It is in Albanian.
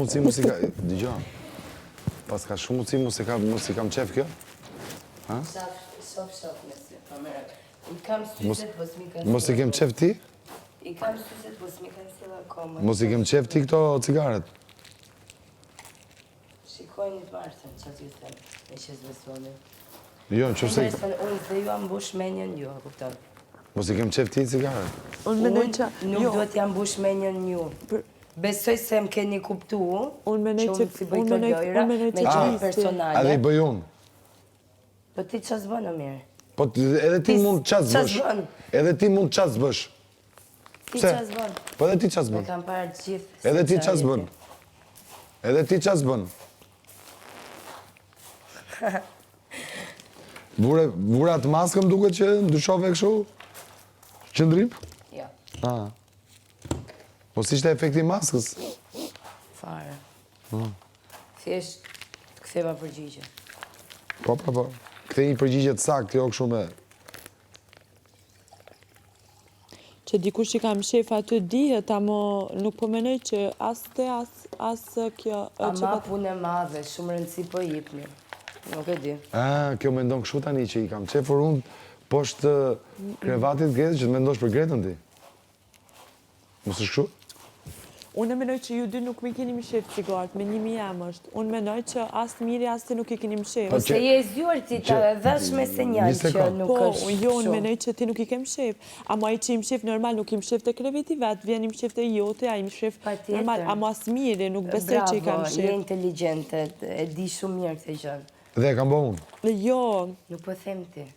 mundësi mos i ka... Dëgjo. Pas ka shumë mundësi mos i kam qef kjo? Shof, nëse, pa mërë. I kam syzet, po s'mi kanë... Mos i kem qef ti? I kam syzet, po s'mi kanë sila koma. Mos i kem qef ti këto cigaret? Shikojnë të marësën, që t'ju them, e që zbesoni. Jo, në qëfëse... Unë dhe ju ambush menjën ju, kupton. Mos i kem qef ti cigaret? Unë nuk duhet jam bush menjën ju. Besoj se më keni kuptu, që unë si bëj të lojra, me qëri personale. Edhe i bëj unë. Po ti qas bënë, mirë? Po edhe ti mund qas bësh. Edhe ti mund qas bësh. Ti qas bënë? Po edhe ti qas Me bën. kam parë gjithë. Edhe ti qas bën. Edhe ti qas bën. Vura atë maskëm duke që ndryshove kështu? Qëndrim? Jo. Po si ishte efekti maskës? Fare. Thjesht të ktheva përgjigje. Po. Kthej një përgjigje të saktë, jo kështu me... Që dikush i kam shef aty dihet, amo nuk po menoj që as te, as kjo... Ama punë e madhe, shumë rëndësi po jipni. Nuk e di. Kjo mendon kështu tani që i kam qefur unë poshtë krevatit Gretës që të mendosh për Gretën ti. Mos është kështu? Unë menoj që ju dy nuk mi keni më shef cigart, me 1.000 jam është. Unë menoj që as miri, as ti nuk i keni më shef. Po se je zjuar ti ta dhash me senjal që nuk është Po, jo, unë menoj që ti nuk i kem shef. Amo ai që i më shef normal nuk i më shef të kreveti vetë, vjen i më shef të jote, a i më shef normal. Amo as miri, nuk besoj që i kam Bravo, shef. je inteligente, e di shumë mirë këtë gjë. Dhe e kam bo unë. Jo. Nuk po them ti.